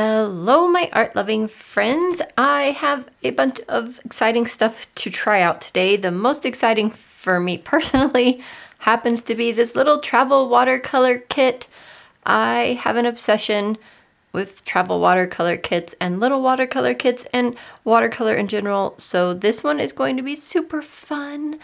Hello, my art-loving friends. I have a bunch of exciting stuff to try out today. The most exciting for me personally happens to be this little travel watercolor kit. I have an obsession with travel watercolor kits and little watercolor kits and watercolor in general, so this one is going to be super fun.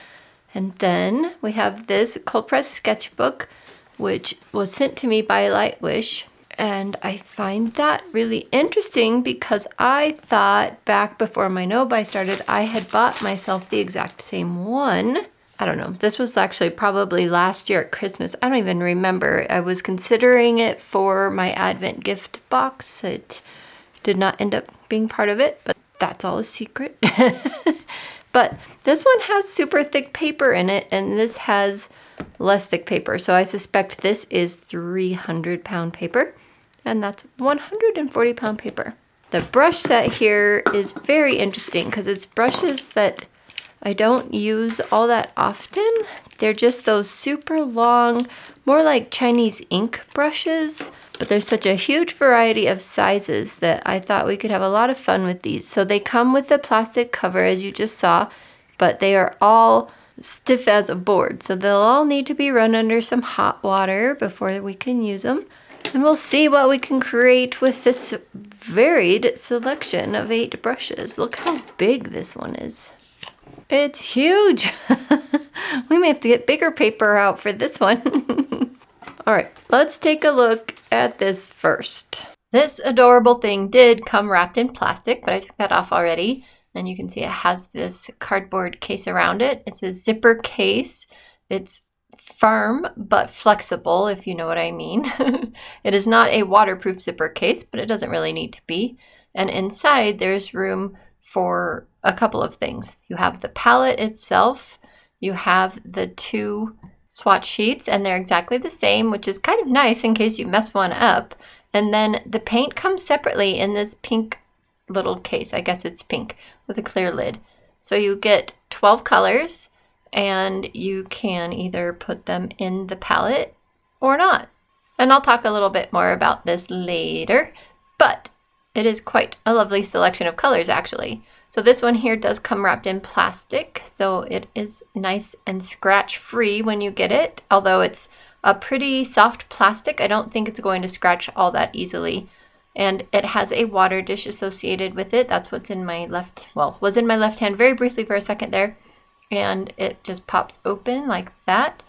And then we have this cold press sketchbook, which was sent to me by Lightwish. And I find that really interesting because I thought back before my no-buy started, I had bought myself the exact same one. I don't know. This was actually probably last year at Christmas. I don't even remember. I was considering it for my Advent gift box. It did not end up being part of it, but that's all a secret. But this one has super thick paper in it, and this has less thick paper. So I suspect this is 300-pound paper. And that's 140-pound paper. The brush set here is very interesting because it's brushes that I don't use all that often. They're just those super long, more like Chinese ink brushes. But there's such a huge variety of sizes that I thought we could have a lot of fun with these. So they come with the plastic cover, as you just saw, but they are all stiff as a board. So they'll all need to be run under some hot water before we can use them. And we'll see what we can create with this varied selection of 8 brushes. Look how big this one is. It's huge. We may have to get bigger paper out for this one. All right, let's take a look at this first. This adorable thing did come wrapped in plastic, but I took that off already. And you can see it has this cardboard case around it. It's a zipper case. It's firm but flexible, if you know what I mean. It is not a waterproof zipper case, but it doesn't really need to be. And inside there's room for a couple of things. You have the palette itself, you have the 2 swatch sheets, and they're exactly the same, which is kind of nice in case you mess one up. And then the paint comes separately in this pink little case. I guess it's pink with a clear lid. So you get 12 colors, and you can either put them in the palette or not. And I'll talk a little bit more about this later, but it is quite a lovely selection of colors actually. So this one here does come wrapped in plastic, so it is nice and scratch free when you get it. Although it's a pretty soft plastic, I don't think it's going to scratch all that easily. And it has a water dish associated with it. That's what's in my left, well, was in my left hand very briefly for a second there. And it just pops open like that.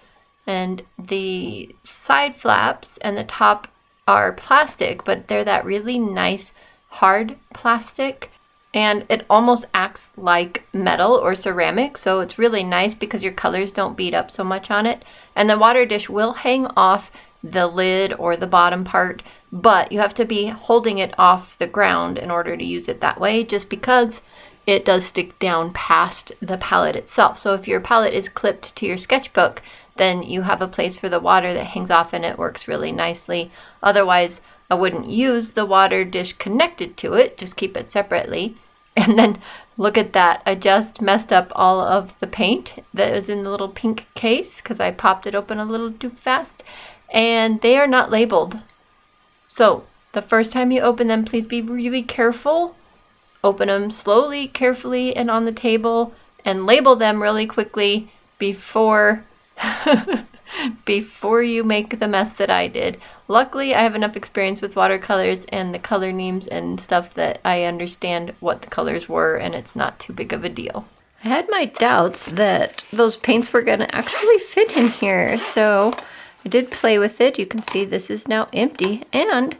And the side flaps and the top are plastic, but they're that really nice hard plastic. And it almost acts like metal or ceramic. So it's really nice because your colors don't beat up so much on it. And the water dish will hang off the lid or the bottom part, but you have to be holding it off the ground in order to use it that way, just because it does stick down past the palette itself. So if your palette is clipped to your sketchbook, then you have a place for the water that hangs off and it works really nicely. Otherwise, I wouldn't use the water dish connected to it, just keep it separately. And then look at that. I just messed up all of the paint that was in the little pink case because I popped it open a little too fast. And they are not labeled. So the first time you open them, please be really careful. Open them slowly, carefully, and on the table, and label them really quickly before before you make the mess that I did. Luckily, I have enough experience with watercolors and the color names and stuff that I understand what the colors were, and it's not too big of a deal. I had my doubts that those paints were going to actually fit in here, so I did play with it. You can see this is now empty, and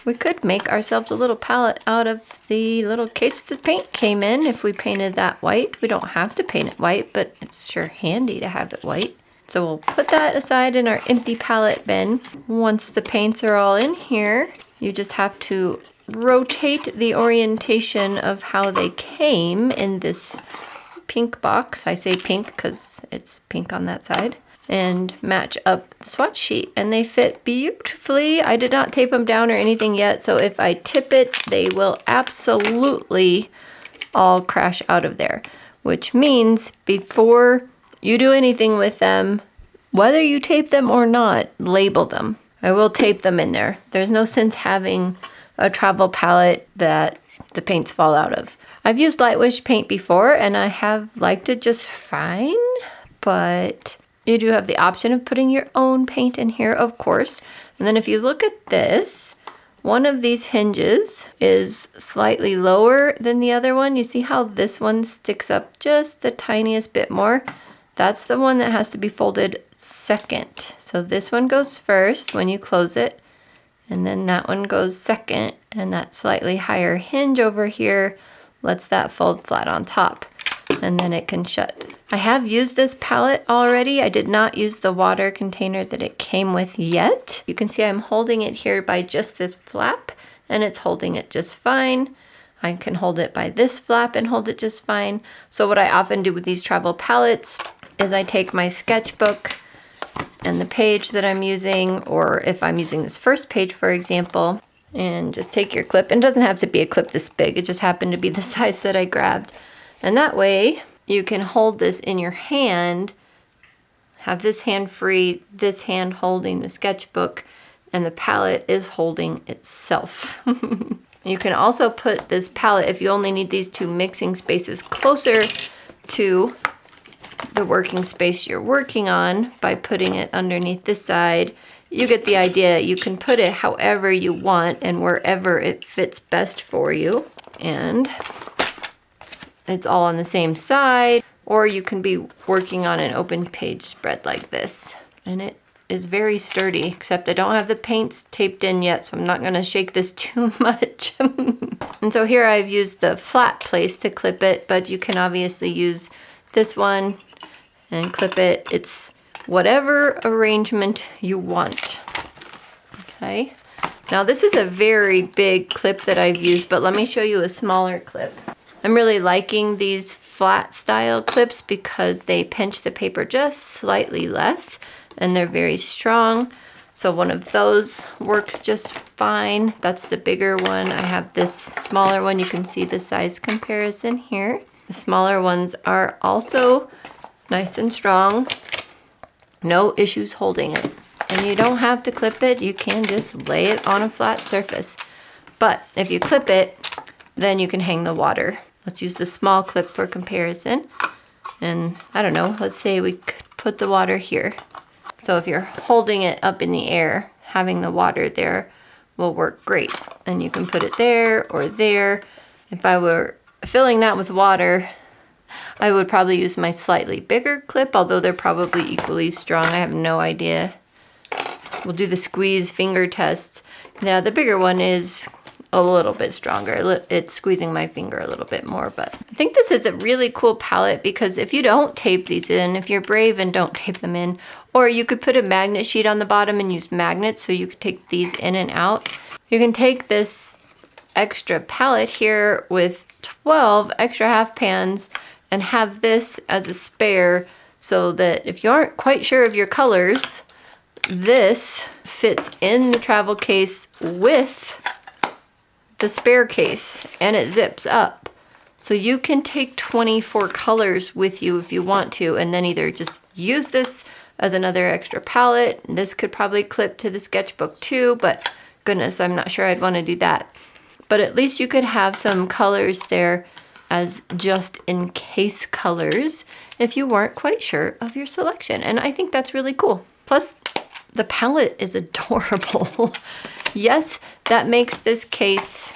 we could make ourselves a little palette out of the little case the paint came in if we painted that white. We don't have to paint it white, but it's sure handy to have it white. So we'll put that aside in our empty palette bin. Once the paints are all in here, you just have to rotate the orientation of how they came in this pink box. I say pink because it's pink on that side. And match up the swatch sheet, and they fit beautifully. I did not tape them down or anything yet, so if I tip it, they will absolutely all crash out of there, which means before you do anything with them, whether you tape them or not, label them. I will tape them in there. There's no sense having a travel palette that the paints fall out of. I've used Lightwish paint before and I have liked it just fine, but you do have the option of putting your own paint in here, of course. And then if you look at this, one of these hinges is slightly lower than the other one. You see how this one sticks up just the tiniest bit more? That's the one that has to be folded second. So this one goes first when you close it, and then that one goes second, and that slightly higher hinge over here lets that fold flat on top, and then it can shut. I have used this palette already. I did not use the water container that it came with yet. You can see I'm holding it here by just this flap, and it's holding it just fine. I can hold it by this flap and hold it just fine. So what I often do with these travel palettes is I take my sketchbook and the page that I'm using, or if I'm using this first page, for example, and just take your clip. And it doesn't have to be a clip this big. It just happened to be the size that I grabbed. And that way you can hold this in your hand, have this hand free, this hand holding the sketchbook, and the palette is holding itself. You can also put this palette, if you only need these two mixing spaces closer to the working space you're working on, by putting it underneath this side. You get the idea. You can put it however you want and wherever it fits best for you. And it's all on the same side, or you can be working on an open page spread like this. And it is very sturdy, except I don't have the paints taped in yet, so I'm not gonna shake this too much. And so here I've used the flat place to clip it, but you can obviously use this one and clip it. It's whatever arrangement you want. Okay. Now this is a very big clip that I've used, but let me show you a smaller clip. I'm really liking these flat style clips because they pinch the paper just slightly less and they're very strong. So one of those works just fine. That's the bigger one. I have this smaller one. You can see the size comparison here. The smaller ones are also nice and strong. No issues holding it. And you don't have to clip it. You can just lay it on a flat surface. But if you clip it, then you can hang the water. Let's use the small clip for comparison. And I don't know, let's say we could put the water here. So if you're holding it up in the air, having the water there will work great. And you can put it there or there. If I were filling that with water, I would probably use my slightly bigger clip, although they're probably equally strong. I have no idea. We'll do the squeeze finger test. Now the bigger one is a little bit stronger. It's squeezing my finger a little bit more, but I think this is a really cool palette because if you don't tape these in, if you're brave and don't tape them in, or you could put a magnet sheet on the bottom and use magnets so you could take these in and out. You can take this extra palette here with 12 extra half pans and have this as a spare so that if you aren't quite sure of your colors, this fits in the travel case with the spare case and it zips up. So you can take 24 colors with you if you want to, and then either just use this as another extra palette. This could probably clip to the sketchbook too, but goodness, I'm not sure I'd want to do that. But at least you could have some colors there as just in case colors if you weren't quite sure of your selection. And I think that's really cool. Plus, the palette is adorable. Yes, that makes this case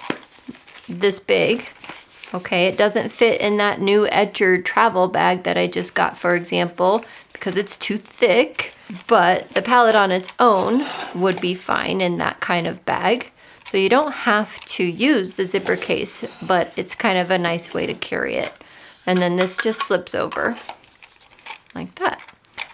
this big. Okay, it doesn't fit in that new Etcher travel bag that I just got, for example, because it's too thick, but the palette on its own would be fine in that kind of bag. So you don't have to use the zipper case, but it's kind of a nice way to carry it. And then this just slips over like that.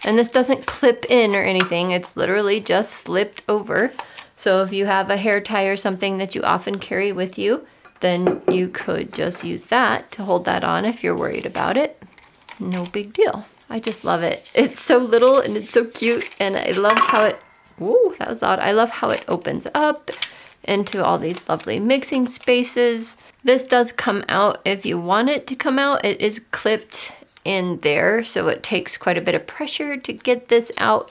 And this doesn't clip in or anything, it's literally just slipped over. So if you have a hair tie or something that you often carry with you, then you could just use that to hold that on if you're worried about it. No big deal. I just love it. It's so little and it's so cute, and I love how it, whoa, that was loud. I love how it opens up into all these lovely mixing spaces. This does come out if you want it to come out. It is clipped in there, so it takes quite a bit of pressure to get this out.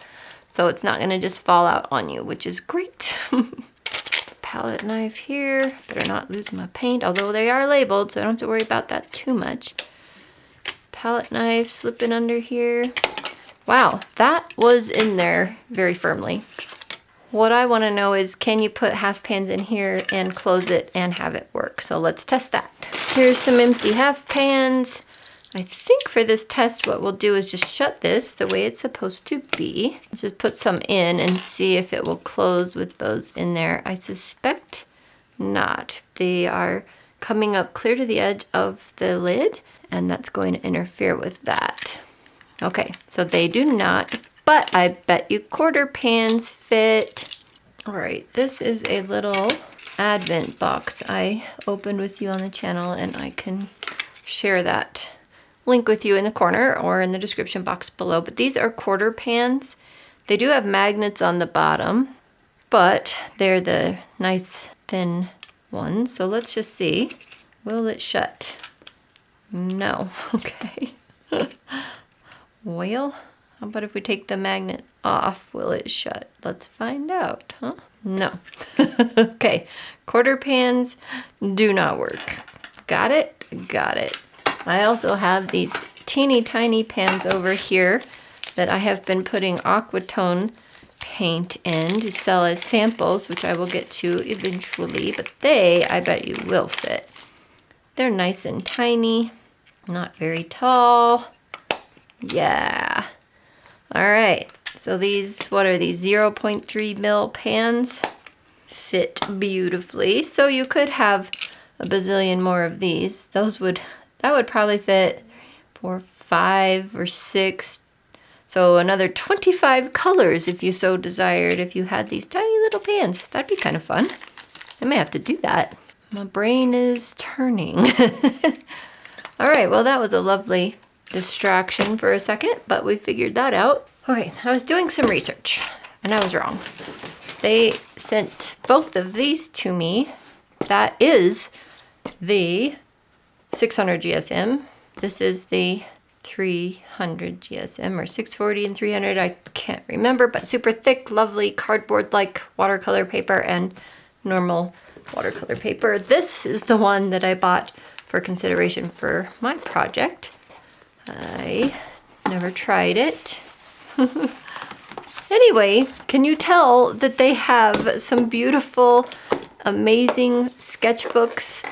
So it's not gonna just fall out on you, which is great. The palette knife here. Better not lose my paint, although they are labeled, so I don't have to worry about that too much. Palette knife slipping under here. Wow, that was in there very firmly. What I want to know is, can you put half pans in here and close it and have it work? So let's test that. Here's some empty half pans. I think for this test what we'll do is just shut this the way it's supposed to be. Just put some in and see if it will close with those in there. I suspect not. They are coming up clear to the edge of the lid, and that's going to interfere with that. Okay, so they do not, but I bet you quarter pans fit. All right, this is a little advent box I opened with you on the channel, and I can share that link with you in the corner or in the description box below. But these are quarter pans. They do have magnets on the bottom, but they're the nice thin ones. So let's just see. Will it shut? No. Okay. Well, how about if we take the magnet off? Will it shut? Let's find out, huh? No. Okay. Quarter pans do not work. Got it? Got it. I also have these teeny tiny pans over here that I have been putting aquatone paint in to sell as samples, which I will get to eventually, but they, I bet you, will fit. They're nice and tiny, not very tall. Yeah. All right, so these, what are these, 0.3 mil pans? Fit beautifully. So you could have a bazillion more of these. That would probably fit 4, 5, or 6. So another 25 colors if you so desired, if you had these tiny little pans. That'd be kind of fun. I may have to do that. My brain is turning. All right, well, that was a lovely distraction for a second, but we figured that out. Okay, I was doing some research, and I was wrong. They sent both of these to me. That is the 600 GSM. This is the 300 GSM, or 640 and 300. I can't remember, but super thick, lovely cardboard-like watercolor paper and normal watercolor paper. This is the one that I bought for consideration for my project. I never tried it. Anyway, can you tell that they have some beautiful, amazing sketchbooks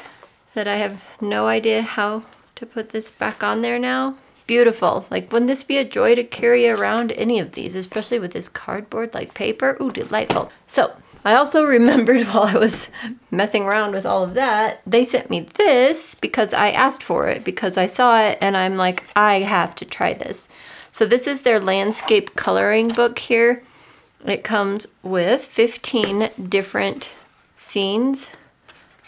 that I have no idea how to put this back on there now? Beautiful. Like, wouldn't this be a joy to carry around any of these, especially with this cardboard-like paper? Ooh, delightful. So, I also remembered while I was messing around with all of that, they sent me this because I asked for it, because I saw it and I'm like, I have to try this. So this is their landscape coloring book here. It comes with 15 different scenes.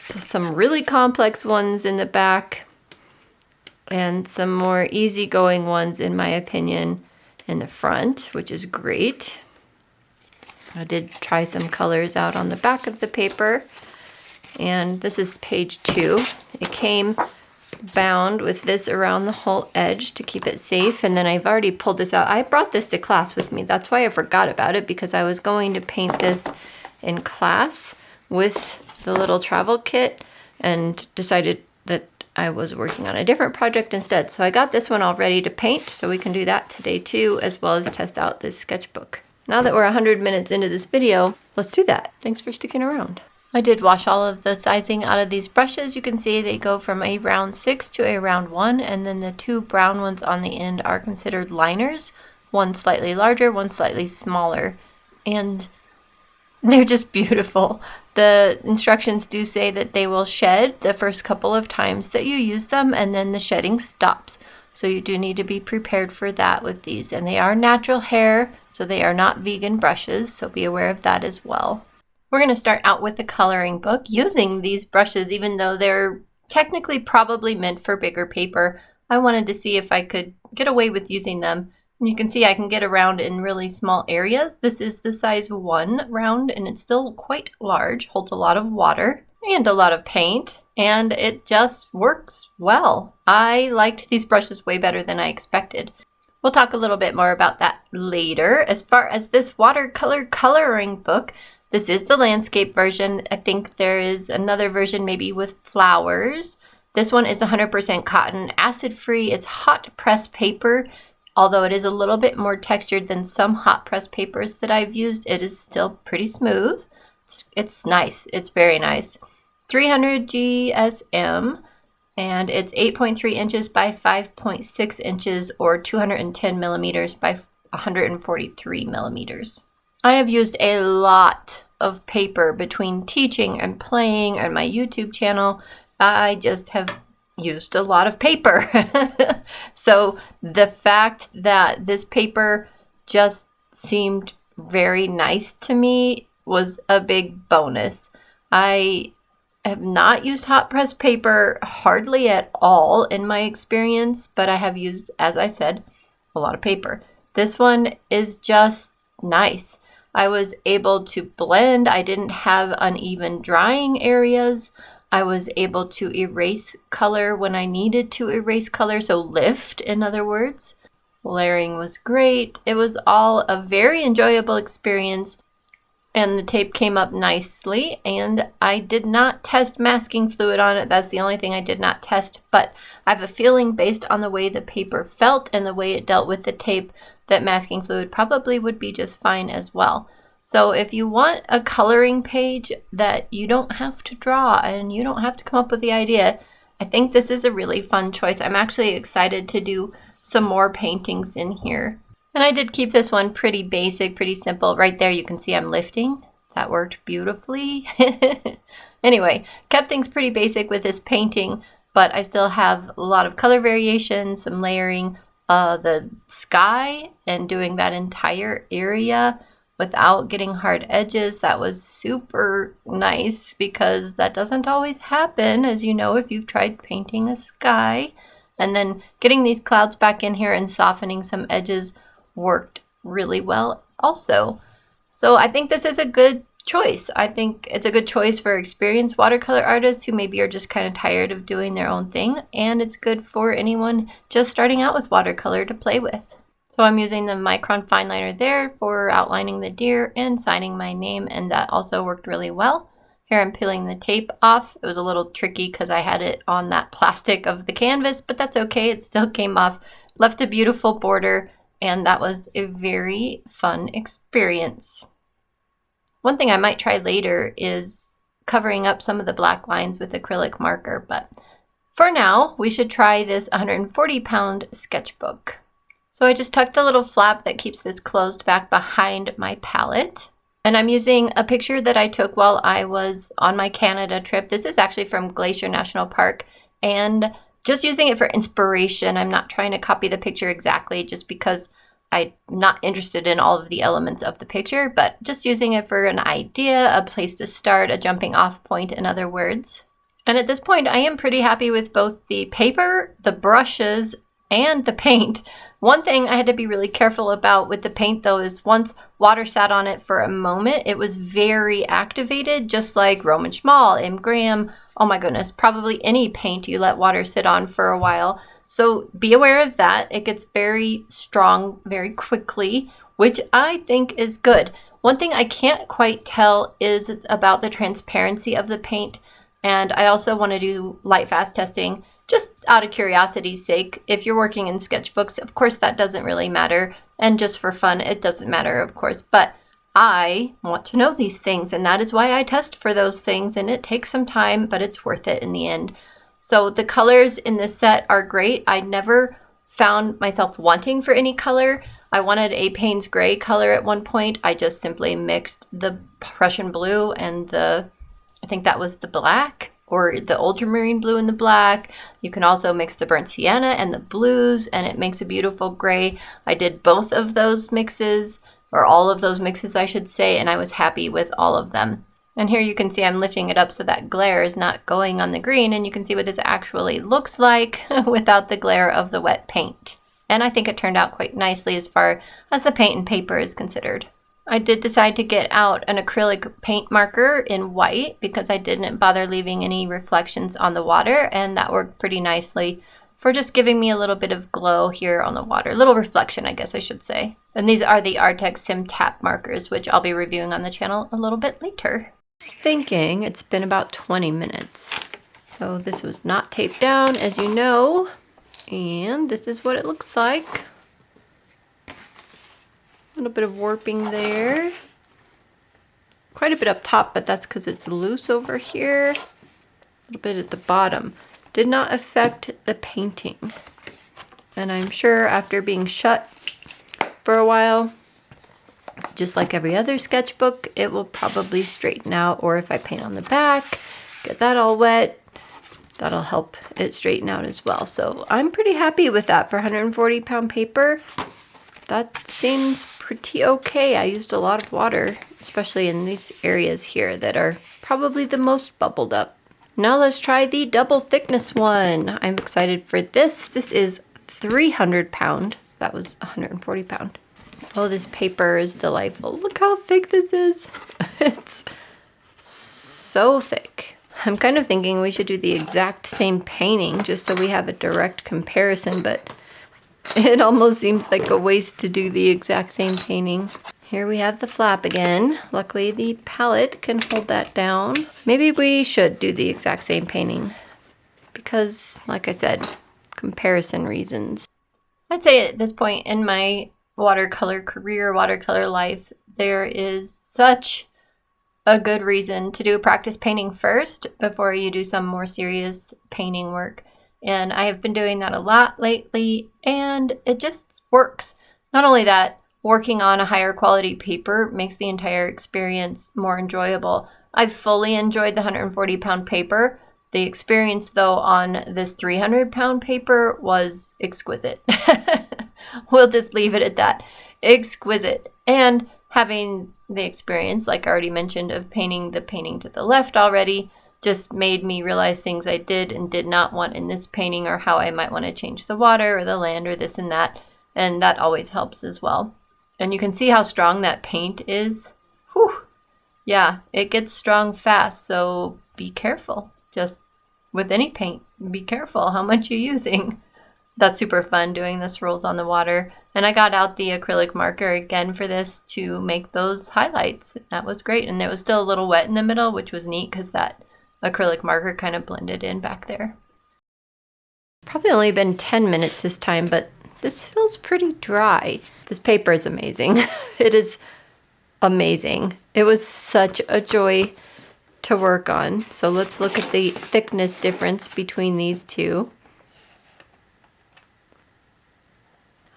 So some really complex ones in the back and some more easygoing ones, in my opinion, in the front, which is great. I did try some colors out on the back of the paper, and this is page 2. It came bound with this around the whole edge to keep it safe, and then I've already pulled this out. I brought this to class with me. That's why I forgot about it, because I was going to paint this in class with the little travel kit and decided that I was working on a different project instead. So I got this one all ready to paint, so we can do that today too, as well as test out this sketchbook. Now that we're 100 minutes into this video, let's do that. Thanks for sticking around. I did wash all of the sizing out of these brushes. You can see they go from a round 6 to a round 1, and then the 2 brown ones on the end are considered liners. One slightly larger, one slightly smaller, and they're just beautiful. The instructions do say that they will shed the first couple of times that you use them, and then the shedding stops. So you do need to be prepared for that with these. And they are natural hair, so they are not vegan brushes, so be aware of that as well. We're going to start out with the coloring book using these brushes, even though they're technically probably meant for bigger paper. I wanted to see if I could get away with using them. And you can see I can get around in really small areas. This is the size 1 round, and it's still quite large, holds a lot of water and a lot of paint, and it just works well. I liked these brushes way better than I expected. We'll talk a little bit more about that later. As far as this watercolor coloring book, This is the landscape version. I think there is another version maybe with flowers. This one is 100% cotton, acid-free. It's hot press paper. Although it is a little bit more textured than some hot press papers that I've used, it is still pretty smooth. It's nice. It's very nice. 300 GSM, and it's 8.3 inches by 5.6 inches, or 210 millimeters by 143 millimeters. I have used a lot of paper between teaching and playing and my YouTube channel. I just have used a lot of paper. So the fact that this paper just seemed very nice to me was a big bonus. I have not used hot press paper hardly at all in my experience, but I have used, as I said, a lot of paper. This one is just nice. I was able to blend. I didn't have uneven drying areas. I was able to erase color when I needed to erase color, so lift, in other words. Layering was great. It was all a very enjoyable experience, and the tape came up nicely, and I did not test masking fluid on it. That's the only thing I did not test, but I have a feeling based on the way the paper felt and the way it dealt with the tape that masking fluid probably would be just fine as well. So if you want a coloring page that you don't have to draw and you don't have to come up with the idea, I think this is a really fun choice. I'm actually excited to do some more paintings in here. And I did keep this one pretty basic, pretty simple. Right there you can see I'm lifting. That worked beautifully. Anyway, kept things pretty basic with this painting, but I still have a lot of color variation, some layering, the sky, and doing that entire area without getting hard edges. That was super nice because that doesn't always happen, as you know, if you've tried painting a sky. And then getting these clouds back in here and softening some edges worked really well also. So I think this is a good choice. I think it's a good choice for experienced watercolor artists who maybe are just kind of tired of doing their own thing. And it's good for anyone just starting out with watercolor to play with. So I'm using the Micron fine liner there for outlining the deer and signing my name, and that also worked really well. Here I'm peeling the tape off. It was a little tricky because I had it on that plastic of the canvas, but that's okay. It still came off, left a beautiful border, and that was a very fun experience. One thing I might try later is covering up some of the black lines with acrylic marker, but for now, we should try this 140-pound sketchbook. So I just tucked the little flap that keeps this closed back behind my palette. And I'm using a picture that I took while I was on my Canada trip. This is actually from Glacier National Park, and just using it for inspiration. I'm not trying to copy the picture exactly just because I'm not interested in all of the elements of the picture, but just using it for an idea, a place to start, a jumping off point, in other words. And at this point, I am pretty happy with both the paper, the brushes, and the paint. One thing I had to be really careful about with the paint though is once water sat on it for a moment, it was very activated, just like Roman Schmal, M. Graham, oh my goodness, probably any paint you let water sit on for a while. So be aware of that. It gets very strong very quickly, which I think is good. One thing I can't quite tell is about the transparency of the paint, and I also want to do light fast testing. Just out of curiosity's sake, if you're working in sketchbooks, of course that doesn't really matter. And just for fun, it doesn't matter, of course. But I want to know these things, and that is why I test for those things. And it takes some time, but it's worth it in the end. So the colors in this set are great. I never found myself wanting for any color. I wanted a Payne's Gray color at one point. I just simply mixed the Prussian blue and I think that was the black, or the ultramarine blue and the black. You can also mix the burnt sienna and the blues, and it makes a beautiful gray. I did both of those mixes, or all of those mixes I should say, and I was happy with all of them. And here you can see I'm lifting it up so that glare is not going on the green, and you can see what this actually looks like without the glare of the wet paint. And I think it turned out quite nicely as far as the paint and paper is considered. I did decide to get out an acrylic paint marker in white because I didn't bother leaving any reflections on the water, and that worked pretty nicely. for just giving me a little bit of glow here on the water. A little reflection, I guess I should say. And these are the Artex Sim Tap markers, which I'll be reviewing on the channel a little bit later. Thinking it's been about 20 minutes. So this was not taped down, as you know. And this is what it looks like. A little bit of warping there. Quite a bit up top, but that's because it's loose over here. A little bit at the bottom. Did not affect the painting. And I'm sure after being shut for a while, just like every other sketchbook, it will probably straighten out. Or if I paint on the back, get that all wet, that'll help it straighten out as well. So I'm pretty happy with that for 140 pound paper. That seems pretty okay. I used a lot of water, especially in these areas here that are probably the most bubbled up. Now let's try the double thickness one. I'm excited for this. This is 300 pound. That was 140 pound. Oh, this paper is delightful. Look how thick this is. It's so thick. I'm kind of thinking we should do the exact same painting just so we have a direct comparison, but it almost seems like a waste to do the exact same painting. Here we have the flap again. Luckily the palette can hold that down. Maybe we should do the exact same painting because, like I said, comparison reasons. I'd say at this point in my watercolor career, watercolor life, there is such a good reason to do practice painting first before you do some more serious painting work. And I have been doing that a lot lately, and it just works. Not only that, working on a higher quality paper makes the entire experience more enjoyable. I've fully enjoyed the 140 pound paper. The experience, though, on this 300 pound paper was exquisite. We'll just leave it at that. Exquisite. And having the experience, like I already mentioned, of painting the painting to the left already, just made me realize things I did and did not want in this painting, or how I might want to change the water or the land or this and that. And that always helps as well. And you can see how strong that paint is. Whew. Yeah, it gets strong fast, so be careful. Just with any paint, be careful how much you're using. That's super fun doing the swirls on the water. And I got out the acrylic marker again for this to make those highlights. That was great. And it was still a little wet in the middle, which was neat because that acrylic marker kind of blended in back there. Probably only been 10 minutes this time, but this feels pretty dry. This paper is amazing. It is amazing. It was such a joy to work on. So let's look at the thickness difference between these two.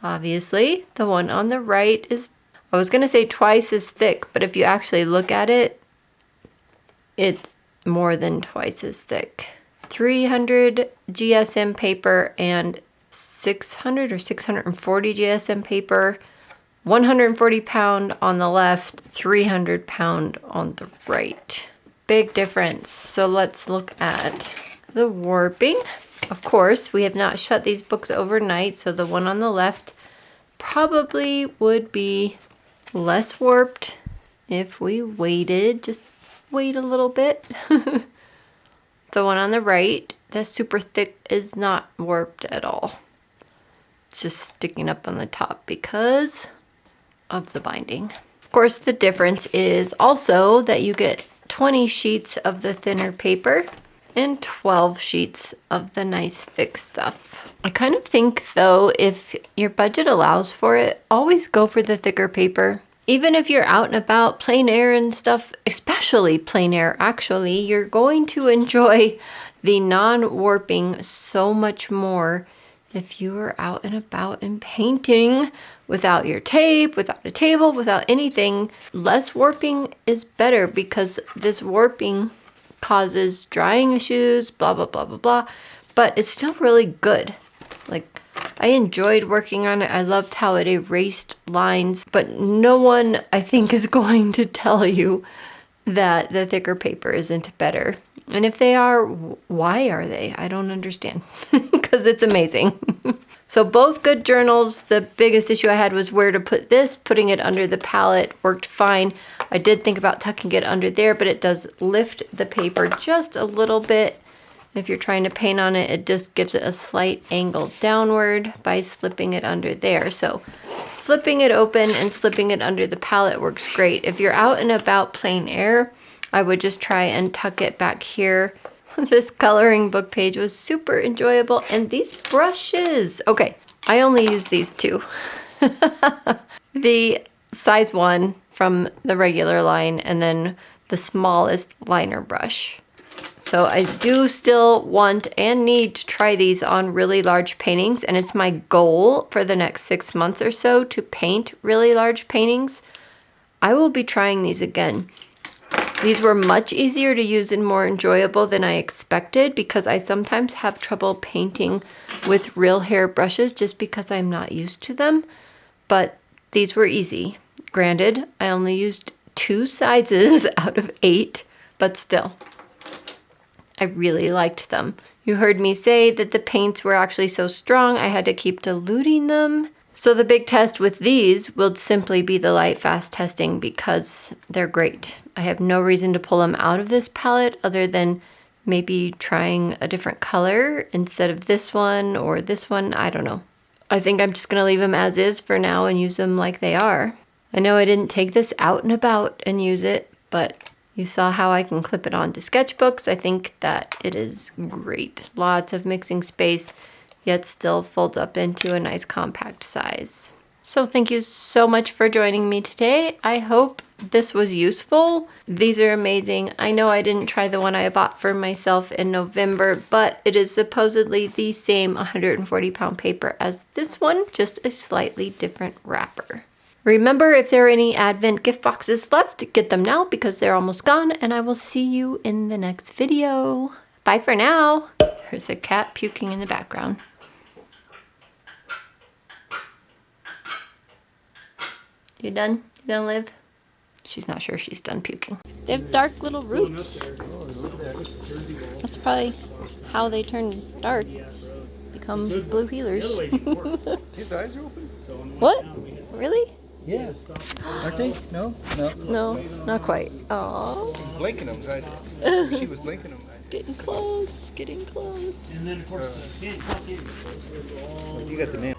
Obviously, the one on the right is, I was going to say twice as thick, but if you actually look at it, it's more than twice as thick. 300 GSM paper and 600 or 640 GSM paper. 140 pound on the left, 300 pound on the right. Big difference. So let's look at the warping. Of course, we have not shut these books overnight, so the one on the left probably would be less warped if we waited. Just wait a little bit. The one on the right, that's super thick, is not warped at all. It's just sticking up on the top because of the binding. Of course, the difference is also that you get 20 sheets of the thinner paper and 12 sheets of the nice thick stuff. I kind of think, though, if your budget allows for it, always go for the thicker paper. Even if you're out and about, plein air and stuff, especially plein air, actually, you're going to enjoy the non-warping so much more if you are out and about and painting without your tape, without a table, without anything. Less warping is better because this warping causes drying issues, blah, blah, blah, blah, blah. But it's still really good. Like, I enjoyed working on it. I loved how it erased lines, but no one, I think, is going to tell you that the thicker paper isn't better. And if they are, why are they? I don't understand, because it's amazing. So both good journals. The biggest issue I had was where to put this. Putting it under the palette worked fine. I did think about tucking it under there, but it does lift the paper just a little bit. If you're trying to paint on it, it just gives it a slight angle downward by slipping it under there. So flipping it open and slipping it under the palette works great. If you're out and about plein air, I would just try and tuck it back here. This coloring book page was super enjoyable. And these brushes, okay, I only use these two. The size 1 from the regular line and then the smallest liner brush. So I do still want and need to try these on really large paintings, and it's my goal for the next 6 months or so to paint really large paintings. I will be trying these again. These were much easier to use and more enjoyable than I expected because I sometimes have trouble painting with real hair brushes just because I'm not used to them. But these were easy. Granted, I only used 2 sizes out of 8, but still, I really liked them. You heard me say that the paints were actually so strong I had to keep diluting them. So the big test with these will simply be the light fast testing because they're great. I have no reason to pull them out of this palette other than maybe trying a different color instead of this one or this one. I don't know. I think I'm just going to leave them as is for now and use them like they are. I know I didn't take this out and about and use it, but you saw how I can clip it onto sketchbooks. I think that it is great. Lots of mixing space, yet still folds up into a nice compact size. So thank you so much for joining me today. I hope this was useful. These are amazing. I know I didn't try the one I bought for myself in November, but it is supposedly the same 140-pound paper as this one, just a slightly different wrapper. Remember, if there are any Advent gift boxes left, get them now because they're almost gone, and I will see you in the next video. Bye for now. There's a cat puking in the background. You done? You done, Liv? She's not sure she's done puking. They have dark little roots. That's probably how they turn dark. Become blue healers. His eyes are open? What? Really? Yeah. Aren't they? No? No. No, not quite. Aww. He's blinking them. She was blinking them. Getting close, getting close. And then, of course, you can't talk in. You got the name.